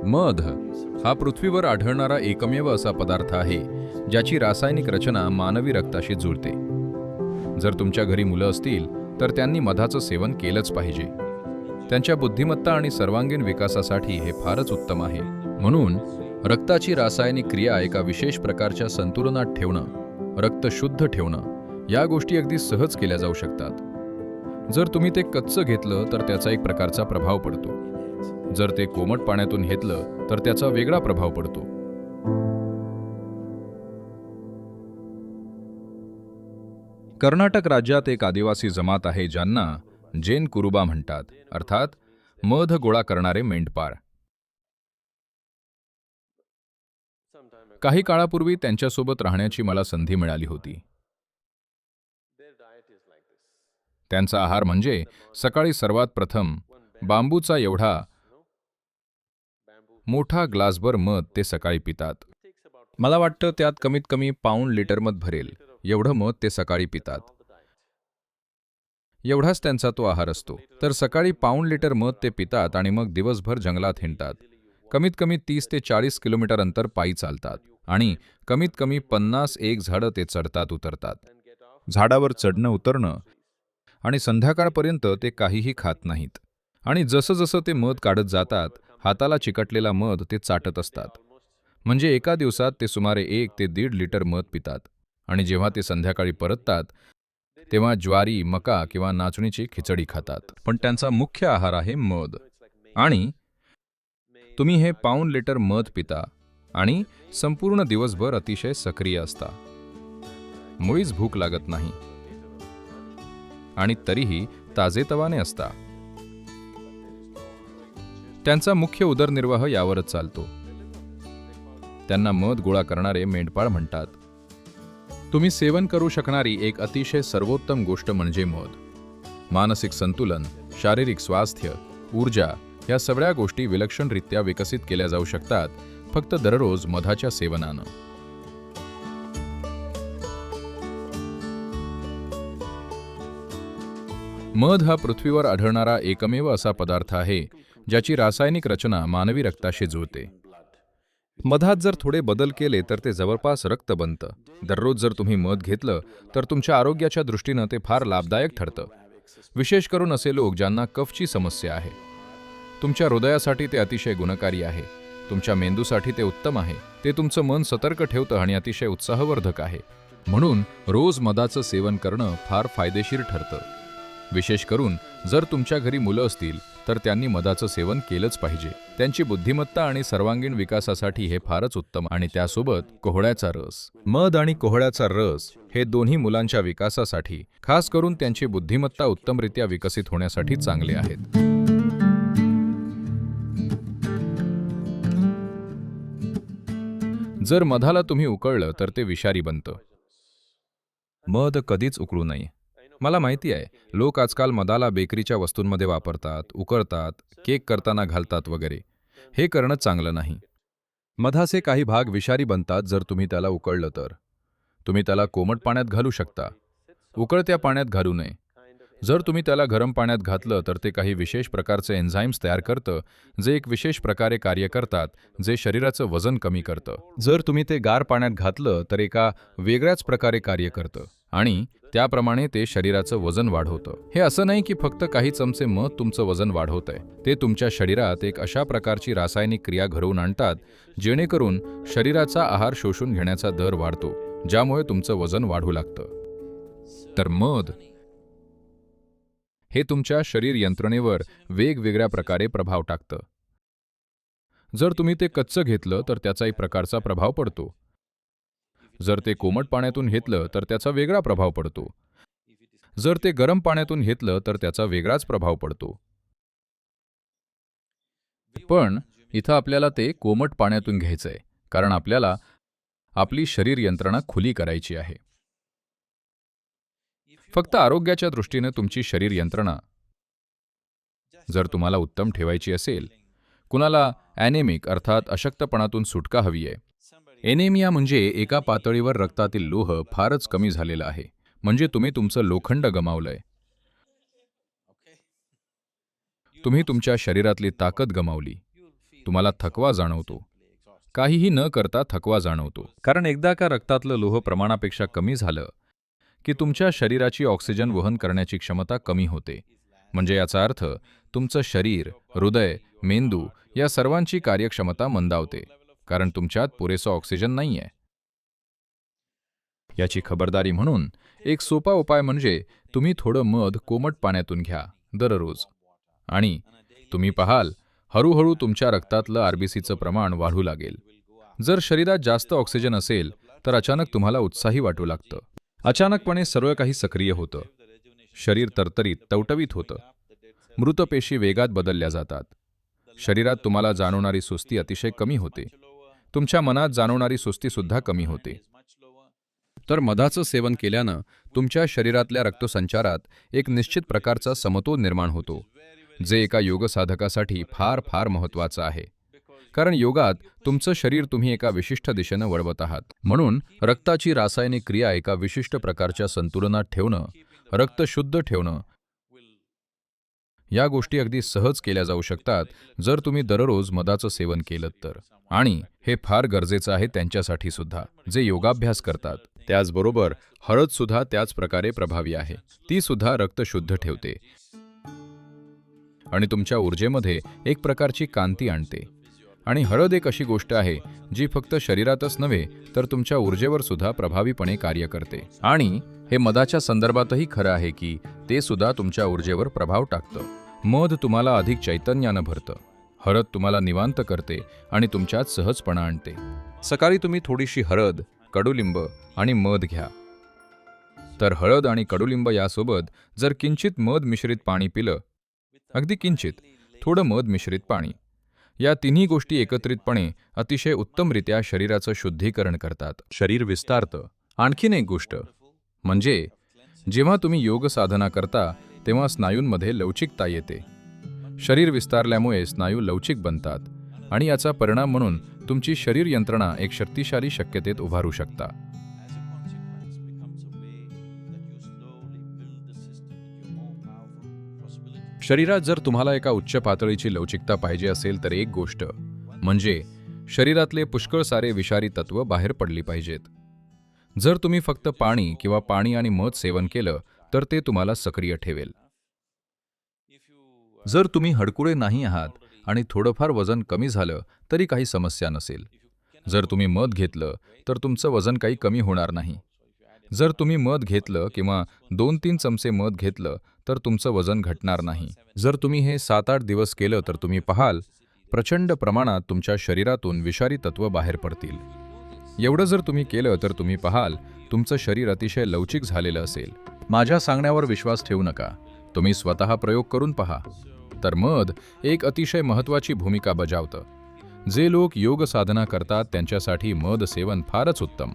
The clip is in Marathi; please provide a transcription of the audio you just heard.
मध हा पृथ्वीवर आढळणारा एकमेव असा पदार्थ आहे ज्याची रासायनिक रचना मानवी रक्ताशी जुळते. जर तुमच्या घरी मुलं असतील तर त्यांनी मधाचं सेवन केलंच पाहिजे. त्यांच्या बुद्धिमत्ता आणि सर्वांगीण विकासासाठी हे फारच उत्तम आहे. म्हणून रक्ताची रासायनिक क्रिया एका विशेष प्रकारच्या संतुलनात ठेवणं, रक्त शुद्ध ठेवणं या गोष्टी अगदी सहज केल्या जाऊ शकतात. जर तुम्ही ते कच्चं घेतलं तर त्याचा एक प्रकारचा प्रभाव पडतो. जर ते कोमट पाण्यातून घेतलं तर त्याचा वेगळा प्रभाव पडतो. कर्नाटक राज्यात एक आदिवासी जमात आहे ज्यांना जेन कुरुबा म्हणतात, अर्थात मध गोळा करणारे मेंढपाळ. काही काळापूर्वी त्यांच्यासोबत राहण्याची मला संधी मिळाली होती. त्यांचा आहार म्हणजे सकाळी सर्वात प्रथम बांबूचा एवढा मोठा ग्लासभर मध ते सकाळी पितात. मला वाटतं त्यात कमीत कमी पाऊण लिटर मध भरेल एवढं मध ते सकाळी पितात. एवढाच त्यांचा तो आहार असतो. तर सकाळी पाऊण लिटर मध ते पितात आणि मग दिवसभर जंगलात हिंडतात. कमीत कमी 30 ते 40 किलोमीटर अंतर पायी चालतात आणि कमीत कमी 50 झाडं ते चढतात उतरतात. झाडावर चढणं उतरणं आणि संध्याकाळपर्यंत ते काहीही खात नाहीत. आणि जसं जसं ते मध काढत जातात हाताला चिकटलेला मध ते चाटत असतात. म्हणजे एका दिवसात ते सुमारे 1 ते 1.5 लिटर मध पितात. आणि जेव्हा ते संध्याकाळी परततात तेव्हा ज्वारी, मका किंवा नाचणीची खिचडी खातात. पण त्यांचा मुख्य आहार आहे मध. आणि तुम्ही हे पाऊण लिटर मध पिता आणि संपूर्ण दिवसभर अतिशय सक्रिय असता. मुळीच भूक लागत नाही आणि तरीही ताजेतवाने असता. त्यांचा मुख्य उदरनिर्वाह यावरच चालतो. त्यांना मध गोळा करणारे मेंढपाळ म्हणतात. तुम्ही सेवन करू शकणारी एक अतिशय सर्वोत्तम गोष्ट म्हणजे मध. मानसिक संतुलन, शारीरिक स्वास्थ्य, ऊर्जा या सगळ्या गोष्टी विलक्षणरित्या विकसित केल्या जाऊ शकतात फक्त दररोज मधाच्या सेवनानं. मध हा पृथ्वीवर आढळणारा एकमेव असा पदार्थ आहे ज्याची रासायनिक रचना मानवी रक्ताशी जुळते. मधात जर थोडे बदल केले तर ते जवळपास रक्त बनतं. दररोज जर तुम्ही मध घेतलं तर तुमच्या आरोग्याच्या दृष्टीनं ते फार लाभदायक ठरतं. विशेष करून असे लोक ज्यांना कफची समस्या आहे. तुमच्या हृदयासाठी ते अतिशय गुणकारी आहे. तुमच्या मेंदूसाठी ते उत्तम आहे. ते तुमचं मन सतर्क ठेवतं आणि अतिशय उत्साहवर्धक आहे. म्हणून रोज मधाचं सेवन करणं फार फायदेशीर ठरतं. विशेष करून जर तुमच्या घरी मुलं असतील तर त्यांनी मधाचं सेवन केलंच पाहिजे. त्यांची बुद्धिमत्ता आणि सर्वांगीण विकासासाठी हे फारच उत्तम. आणि त्यासोबत कोहळ्याचा रस. मध आणि कोहळ्याचा रस हे दोन्ही मुलांच्या विकासासाठी, खास करून त्यांची बुद्धिमत्ता उत्तमरित्या विकसित होण्यासाठी चांगले आहेत. जर मधाला तुम्ही उकळलं तर ते विषारी बनतं. मध कधीच उकळू नये. मला माहिती आहे, लोक आजकाल मधाला बेकरीच्या वस्तूंमध्ये वापरतात, उकळतात, केक करताना घालतात वगैरे. हे करणं चांगलं नाही. मधाचे काही भाग विषारी बनतात जर तुम्ही त्याला उकळलं तर. तुम्ही त्याला कोमट पाण्यात घालू शकता, उकळत्या पाण्यात घालू नये. जर तुम्ही त्याला गरम पाण्यात घातलं तर ते काही विशेष प्रकारचे एन्झाईम्स तयार करतं जे एक विशेष प्रकारे कार्य करतात, जे शरीराचं वजन कमी करतं. जर तुम्ही ते गार पाण्यात घातलं तर एका वेगळ्याच प्रकारे कार्य करतं आणि त्याप्रमाणे ते शरीराचं वजन वाढवतं. हे असं नाही की फक्त काही चमचे मध तुमचं वजन वाढवतंय. ते तुमच्या शरीरात एक अशा प्रकारची रासायनिक क्रिया घडवून आणतात जेणेकरून शरीराचा आहार शोषून घेण्याचा दर वाढतो, ज्यामुळे तुमचं वजन वाढू लागतं. तर मध हे तुमच्या शरीर यंत्रणेवर वेगवेगळ्या प्रकारे प्रभाव टाकतं. जर तुम्ही ते कच्चं घेतलं तर त्याचा एक प्रकारचा प्रभाव पडतो. जर ते कोमट पाण्यातून घेतलं तर त्याचा वेगळा प्रभाव पडतो. जर ते गरम पाण्यातून घेतलं तर त्याचा वेगळाच प्रभाव पडतो. पण इथं आपल्याला ते कोमट पाण्यातून घ्यायचंय, कारण आपल्याला आपली शरीर यंत्रणा खुली करायची आहे. फक्त आरोग्याच्या दृष्टीने तुमची शरीर यंत्रणा जर तुम्हाला उत्तम ठेवायची असेल, कुणाला ॲनेमिक अर्थात अशक्तपणातून सुटका हवी आहे. एनेमिया म्हणजे एका पातळीवर रक्तातील लोह फारच कमी झालेला आहे. म्हणजे तुम्ही तुमचं लोखंड गमावलंय. तुम्ही तुमच्या शरीरातली ताकद गमावली. तुम्हाला थकवा जाणवतो. काहीही न करता थकवा जाणवतो. कारण एकदा का रक्तातलं लोह प्रमाणापेक्षा कमी झालं की तुमच्या शरीराची ऑक्सिजन वहन करण्याची क्षमता कमी होते. म्हणजे याचा अर्थ तुमचं शरीर, हृदय, मेंदू या सर्वांची कार्यक्षमता मंदावते, कारण तुमच्यात पुरेसा ऑक्सिजन नाहीये. याची खबरदारी म्हणून एक सोपा उपाय म्हणजे तुम्ही थोडं मध कोमट पाण्यातून घ्या दररोज. आणि तुम्ही पाहाल, हळूहळू तुमच्या रक्तातलं आरबीसीचं प्रमाण वाढू लागेल. जर शरीरात जास्त ऑक्सिजन असेल तर अचानक तुम्हाला उत्साही वाटू लागतं. अचानकपणे सर्व काही सक्रिय होतं. शरीर तरतरीत, टवटवीत होतं. मृत पेशी वेगात बदलल्या जातात. शरीरात तुम्हाला जाणवणारी सुस्ती अतिशय कमी होते. तुमच्या मनात जाणवणारी सुस्तीसुद्धा कमी होते. तर मधाचं सेवन केल्यानं तुमच्या शरीरातल्या रक्तसंचारात एक निश्चित प्रकारचा समतोल निर्माण होतो, जे एका योगसाधकासाठी फार फार महत्त्वाचं आहे. कारण योगात तुमचं शरीर तुम्ही एका विशिष्ट दिशेनं वळवत आहात. म्हणून रक्ताची रासायनिक क्रिया एका विशिष्ट प्रकारच्या संतुलनात ठेवणं, रक्त शुद्ध ठेवणं, या गोष्टी अगदी सहज केल्या जाऊ शकतात जर तुम्ही दररोज मधाचं सेवन केलं तर. आणि हे फार गरजेचं आहे त्यांच्यासाठी सुद्धा जे योगाभ्यास करतात. त्याचबरोबर हळदसुद्धा त्याच प्रकारे प्रभावी आहे. ती सुद्धा रक्त शुद्ध ठेवते आणि तुमच्या ऊर्जेमध्ये एक प्रकारची कांती आणते. आणि हळद एक अशी गोष्ट आहे जी फक्त शरीरातच नव्हे तर तुमच्या ऊर्जेवर सुद्धा प्रभावीपणे कार्य करते. आणि हे मधाच्या संदर्भातही खरं आहे की ते सुद्धा तुमच्या ऊर्जेवर प्रभाव टाकतं. मध तुम्हाला अधिक चैतन्यानं भरतं. हळद तुम्हाला निवांत करते आणि तुमच्यात सहजपणा आणते. सकाळी तुम्ही थोडीशी हळद, कडुलिंब आणि मध घ्या. तर हळद आणि कडुलिंब यासोबत जर किंचित मध मिश्रित पाणी पिलं, अगदी किंचित, थोडं मध मिश्रित पाणी, या तिन्ही गोष्टी एकत्रितपणे अतिशय उत्तमरित्या शरीराचं शुद्धीकरण करतात. शरीर विस्तारतं. आणखीन एक गोष्ट म्हणजे जेव्हा तुम्ही योग साधना करता तेव्हा स्नायूंमध्ये लवचिकता येते. शरीर विस्तारल्यामुळे स्नायू लवचिक बनतात आणि याचा परिणाम म्हणून तुमची शरीर यंत्रणा एक शक्तिशाली शक्यतेत उभारू शकता. शरीरात जर तुम्हाला एका उच्च पातळीची लवचिकता पाहिजे असेल तर एक गोष्ट म्हणजे शरीरातले पुष्कळ सारे विषारी तत्व बाहेर पडली पाहिजेत. जर तुम्ही फक्त पाणी किंवा पाणी आणि मध सेवन केलं तर ते तुम्हाला सक्रिय ठेवेल. जर तुम्ही हडकुळे नाही आहात आणि थोडंफार वजन कमी झालं तरी काही समस्या नसेल. जर तुम्ही मध घेतलं तर तुमचं वजन काही कमी होणार नाही. जर तुम्ही मध घेतलं किंवा 2-3 चमचे मध घेतलं तर तुमचं वजन घटणार नाही. जर तुम्ही हे 7-8 दिवस केलं तर तुम्ही पाहाल प्रचंड प्रमाणात तुमच्या शरीरातून विषारी तत्व बाहेर पडतील. एवढं जर तुम्ही केलं तर तुम्ही पाहाल तुमचं शरीर अतिशय लवचिक झालेलं असेल. माझ्या सांगण्यावर विश्वास ठेवू नका. तुम्ही स्वतः प्रयोग करून पहा. तर मध एक अतिशय महत्त्वाची भूमिका बजावतं. जे लोक योग साधना करतात त्यांच्यासाठी मध सेवन फारच उत्तम.